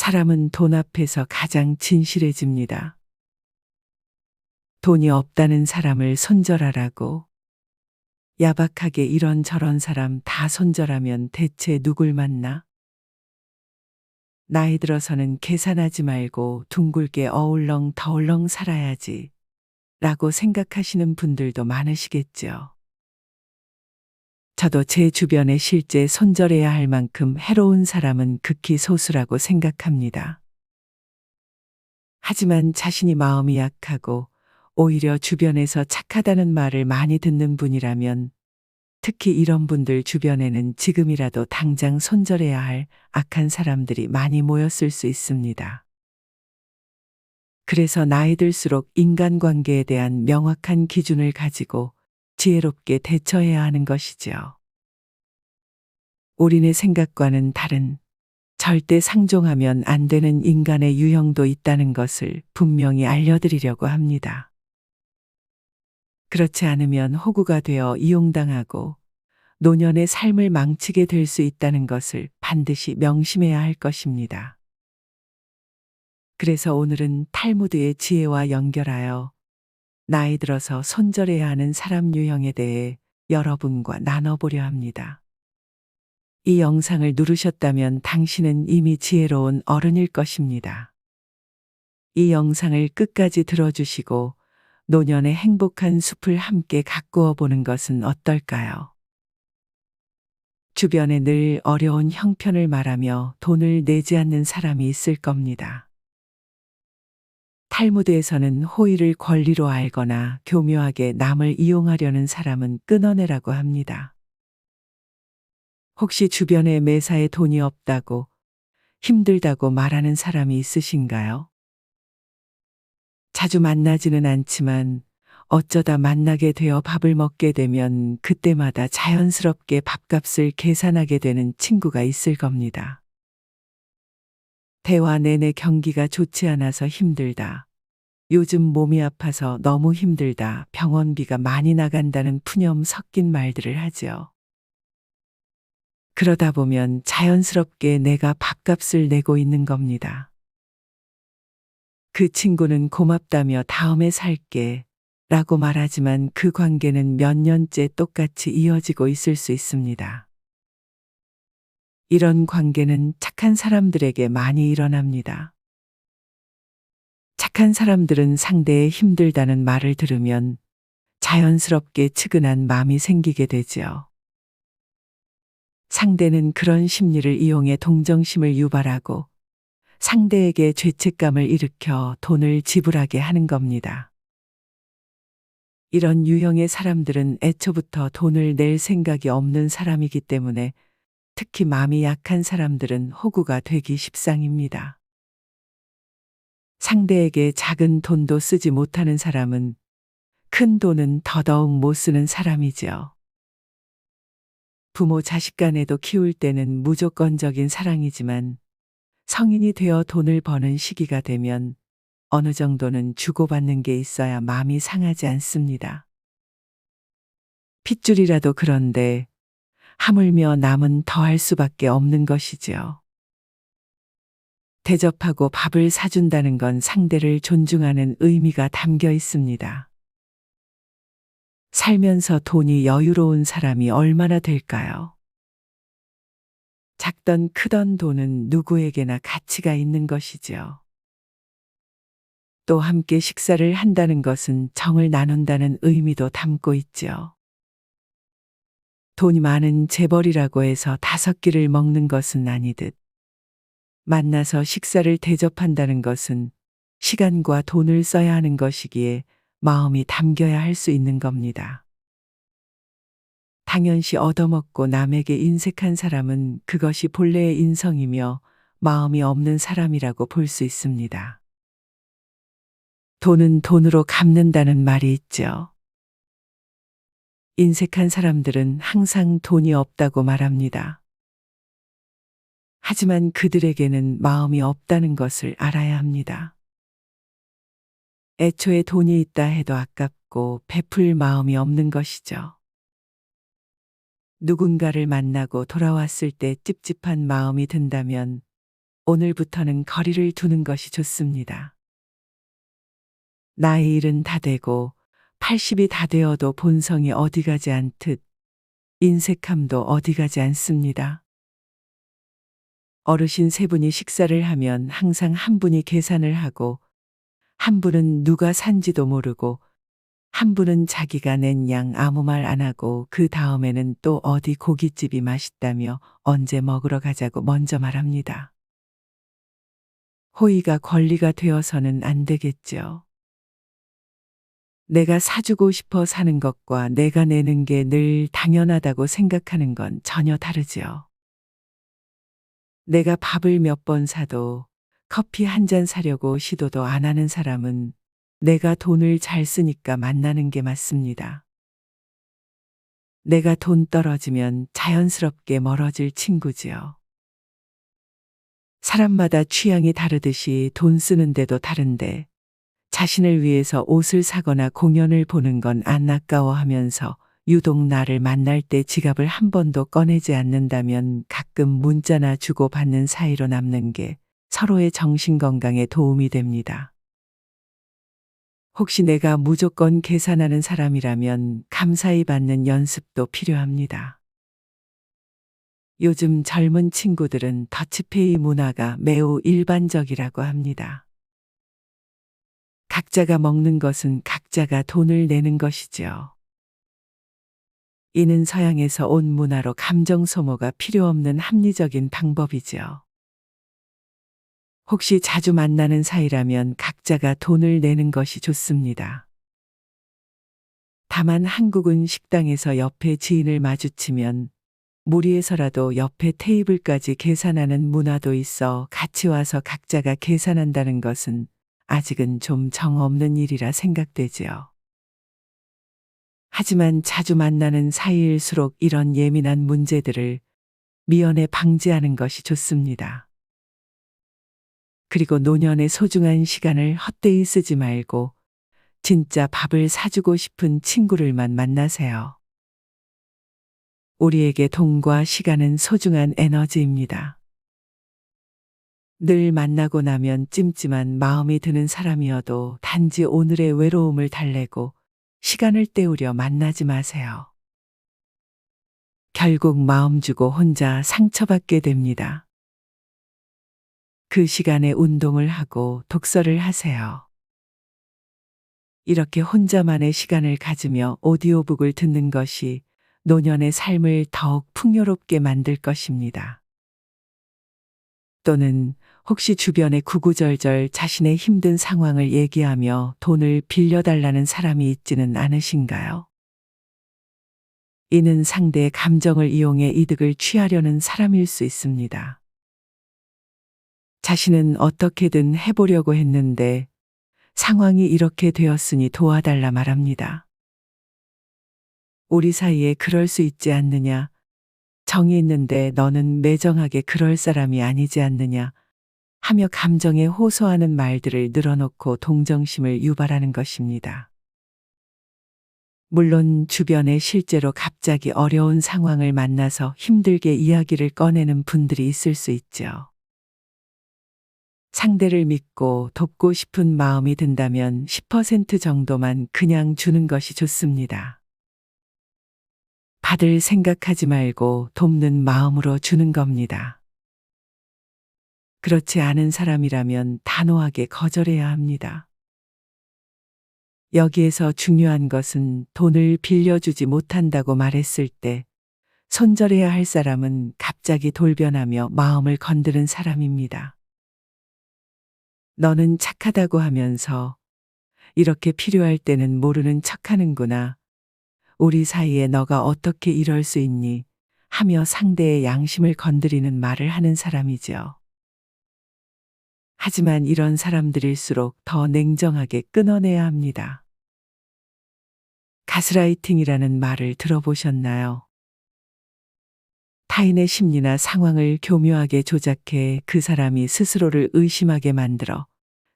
사람은 돈 앞에서 가장 진실해집니다. 돈이 없다는 사람을 손절하라고. 야박하게 이런저런 사람 다 손절하면 대체 누굴 만나? 나이 들어서는 계산하지 말고 둥글게 어울렁 더울렁 살아야지 라고 생각하시는 분들도 많으시겠죠. 저도 제 주변에 실제 손절해야 할 만큼 해로운 사람은 극히 소수라고 생각합니다. 하지만 자신이 마음이 약하고 오히려 주변에서 착하다는 말을 많이 듣는 분이라면 특히 이런 분들 주변에는 지금이라도 당장 손절해야 할 악한 사람들이 많이 모였을 수 있습니다. 그래서 나이 들수록 인간관계에 대한 명확한 기준을 가지고 지혜롭게 대처해야 하는 것이지요. 우리네 생각과는 다른 절대 상종하면 안 되는 인간의 유형도 있다는 것을 분명히 알려드리려고 합니다. 그렇지 않으면 호구가 되어 이용당하고 노년의 삶을 망치게 될 수 있다는 것을 반드시 명심해야 할 것입니다. 그래서 오늘은 탈무드의 지혜와 연결하여 나이 들어서 손절해야 하는 사람 유형에 대해 여러분과 나눠보려 합니다. 이 영상을 누르셨다면 당신은 이미 지혜로운 어른일 것입니다. 이 영상을 끝까지 들어주시고 노년의 행복한 숲을 함께 가꾸어 보는 것은 어떨까요? 주변에 늘 어려운 형편을 말하며 돈을 내지 않는 사람이 있을 겁니다. 탈무드에서는 호의를 권리로 알거나 교묘하게 남을 이용하려는 사람은 끊어내라고 합니다. 혹시 주변에 매사에 돈이 없다고, 힘들다고 말하는 사람이 있으신가요? 자주 만나지는 않지만 어쩌다 만나게 되어 밥을 먹게 되면 그때마다 자연스럽게 밥값을 계산하게 되는 친구가 있을 겁니다. 대화 내내 경기가 좋지 않아서 힘들다. 요즘 몸이 아파서 너무 힘들다. 병원비가 많이 나간다는 푸념 섞인 말들을 하지요. 그러다 보면 자연스럽게 내가 밥값을 내고 있는 겁니다. 그 친구는 고맙다며 다음에 살게 라고 말하지만 그 관계는 몇 년째 똑같이 이어지고 있을 수 있습니다. 이런 관계는 착한 사람들에게 많이 일어납니다. 착한 사람들은 상대의 힘들다는 말을 들으면 자연스럽게 측은한 마음이 생기게 되지요. 상대는 그런 심리를 이용해 동정심을 유발하고 상대에게 죄책감을 일으켜 돈을 지불하게 하는 겁니다. 이런 유형의 사람들은 애초부터 돈을 낼 생각이 없는 사람이기 때문에 특히 마음이 약한 사람들은 호구가 되기 십상입니다. 상대에게 작은 돈도 쓰지 못하는 사람은 큰 돈은 더더욱 못 쓰는 사람이지요. 부모 자식 간에도 키울 때는 무조건적인 사랑이지만 성인이 되어 돈을 버는 시기가 되면 어느 정도는 주고받는 게 있어야 마음이 상하지 않습니다. 핏줄이라도 그런데 하물며 남은 더할 수밖에 없는 것이지요. 대접하고 밥을 사준다는 건 상대를 존중하는 의미가 담겨 있습니다. 살면서 돈이 여유로운 사람이 얼마나 될까요? 작던 크던 돈은 누구에게나 가치가 있는 것이지요. 또 함께 식사를 한다는 것은 정을 나눈다는 의미도 담고 있지요. 돈이 많은 재벌이라고 해서 5끼를 먹는 것은 아니듯 만나서 식사를 대접한다는 것은 시간과 돈을 써야 하는 것이기에 마음이 담겨야 할 수 있는 겁니다. 당연시 얻어먹고 남에게 인색한 사람은 그것이 본래의 인성이며 마음이 없는 사람이라고 볼 수 있습니다. 돈은 돈으로 갚는다는 말이 있죠. 인색한 사람들은 항상 돈이 없다고 말합니다. 하지만 그들에게는 마음이 없다는 것을 알아야 합니다. 애초에 돈이 있다 해도 아깝고 베풀 마음이 없는 것이죠. 누군가를 만나고 돌아왔을 때 찝찝한 마음이 든다면 오늘부터는 거리를 두는 것이 좋습니다. 나의 일은 다 되고 80이 다 되어도 본성이 어디 가지 않듯 인색함도 어디 가지 않습니다. 어르신 세 분이 식사를 하면 항상 한 분이 계산을 하고 한 분은 누가 산지도 모르고 한 분은 자기가 낸 양 아무 말 안 하고 그 다음에는 또 어디 고깃집이 맛있다며 언제 먹으러 가자고 먼저 말합니다. 호의가 권리가 되어서는 안 되겠죠. 내가 사주고 싶어 사는 것과 내가 내는 게 늘 당연하다고 생각하는 건 전혀 다르지요. 내가 밥을 몇 번 사도 커피 한 잔 사려고 시도도 안 하는 사람은 내가 돈을 잘 쓰니까 만나는 게 맞습니다. 내가 돈 떨어지면 자연스럽게 멀어질 친구지요. 사람마다 취향이 다르듯이 돈 쓰는 데도 다른데 자신을 위해서 옷을 사거나 공연을 보는 건 안 아까워하면서 유독 나를 만날 때 지갑을 한 번도 꺼내지 않는다면 가끔 문자나 주고받는 사이로 남는 게 서로의 정신건강에 도움이 됩니다. 혹시 내가 무조건 계산하는 사람이라면 감사히 받는 연습도 필요합니다. 요즘 젊은 친구들은 더치페이 문화가 매우 일반적이라고 합니다. 각자가 먹는 것은 각자가 돈을 내는 것이지요. 이는 서양에서 온 문화로 감정 소모가 필요 없는 합리적인 방법이지요. 혹시 자주 만나는 사이라면 각자가 돈을 내는 것이 좋습니다. 다만 한국은 식당에서 옆에 지인을 마주치면 무리해서라도 옆에 테이블까지 계산하는 문화도 있어 같이 와서 각자가 계산한다는 것은 아직은 좀 정없는 일이라 생각되지요. 하지만 자주 만나는 사이일수록 이런 예민한 문제들을 미연에 방지하는 것이 좋습니다. 그리고 노년의 소중한 시간을 헛되이 쓰지 말고 진짜 밥을 사주고 싶은 친구를만 만나세요. 우리에게 돈과 시간은 소중한 에너지입니다. 늘 만나고 나면 찜찜한 마음이 드는 사람이어도 단지 오늘의 외로움을 달래고 시간을 때우려 만나지 마세요. 결국 마음 주고 혼자 상처받게 됩니다. 그 시간에 운동을 하고 독서를 하세요. 이렇게 혼자만의 시간을 가지며 오디오북을 듣는 것이 노년의 삶을 더욱 풍요롭게 만들 것입니다. 또는 혹시 주변에 구구절절 자신의 힘든 상황을 얘기하며 돈을 빌려달라는 사람이 있지는 않으신가요? 이는 상대의 감정을 이용해 이득을 취하려는 사람일 수 있습니다. 자신은 어떻게든 해보려고 했는데 상황이 이렇게 되었으니 도와달라 말합니다. 우리 사이에 그럴 수 있지 않느냐? 정이 있는데 너는 매정하게 그럴 사람이 아니지 않느냐? 하며 감정에 호소하는 말들을 늘어놓고 동정심을 유발하는 것입니다. 물론 주변에 실제로 갑자기 어려운 상황을 만나서 힘들게 이야기를 꺼내는 분들이 있을 수 있죠. 상대를 믿고 돕고 싶은 마음이 든다면 10% 정도만 그냥 주는 것이 좋습니다. 받을 생각하지 말고 돕는 마음으로 주는 겁니다. 그렇지 않은 사람이라면 단호하게 거절해야 합니다. 여기에서 중요한 것은 돈을 빌려주지 못한다고 말했을 때 손절해야 할 사람은 갑자기 돌변하며 마음을 건드는 사람입니다. 너는 착하다고 하면서 이렇게 필요할 때는 모르는 척하는구나. 우리 사이에 너가 어떻게 이럴 수 있니? 하며 상대의 양심을 건드리는 말을 하는 사람이지요. 하지만 이런 사람들일수록 더 냉정하게 끊어내야 합니다. 가스라이팅이라는 말을 들어보셨나요? 타인의 심리나 상황을 교묘하게 조작해 그 사람이 스스로를 의심하게 만들어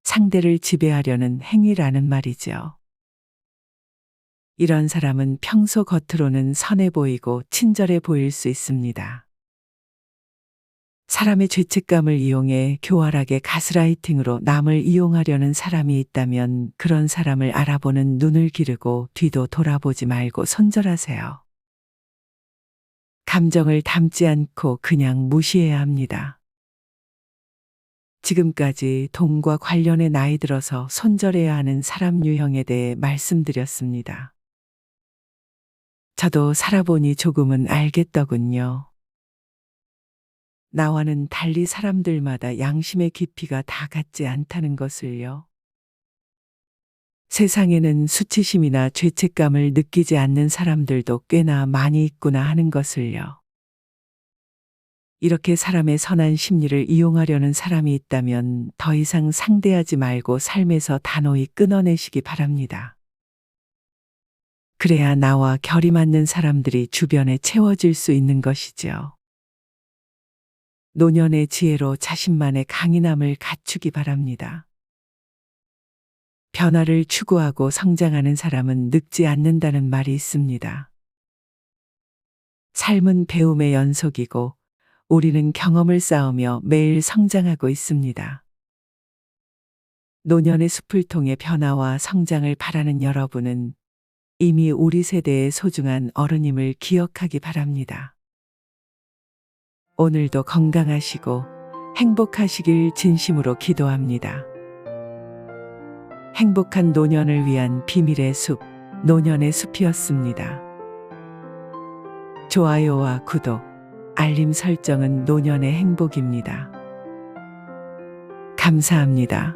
상대를 지배하려는 행위라는 말이지요. 이런 사람은 평소 겉으로는 선해 보이고 친절해 보일 수 있습니다. 사람의 죄책감을 이용해 교활하게 가스라이팅으로 남을 이용하려는 사람이 있다면 그런 사람을 알아보는 눈을 기르고 뒤도 돌아보지 말고 손절하세요. 감정을 담지 않고 그냥 무시해야 합니다. 지금까지 돈과 관련해 나이 들어서 손절해야 하는 사람 유형에 대해 말씀드렸습니다. 저도 살아보니 조금은 알겠더군요. 나와는 달리 사람들마다 양심의 깊이가 다 같지 않다는 것을요. 세상에는 수치심이나 죄책감을 느끼지 않는 사람들도 꽤나 많이 있구나 하는 것을요. 이렇게 사람의 선한 심리를 이용하려는 사람이 있다면 더 이상 상대하지 말고 삶에서 단호히 끊어내시기 바랍니다. 그래야 나와 결이 맞는 사람들이 주변에 채워질 수 있는 것이죠. 노년의 지혜로 자신만의 강인함을 갖추기 바랍니다. 변화를 추구하고 성장하는 사람은 늙지 않는다는 말이 있습니다. 삶은 배움의 연속이고 우리는 경험을 쌓으며 매일 성장하고 있습니다. 노년의 숲을 통해 변화와 성장을 바라는 여러분은 이미 우리 세대의 소중한 어른임을 기억하기 바랍니다. 오늘도 건강하시고 행복하시길 진심으로 기도합니다. 행복한 노년을 위한 비밀의 숲, 노년의 숲이었습니다. 좋아요와 구독, 알림 설정은 노년의 행복입니다. 감사합니다.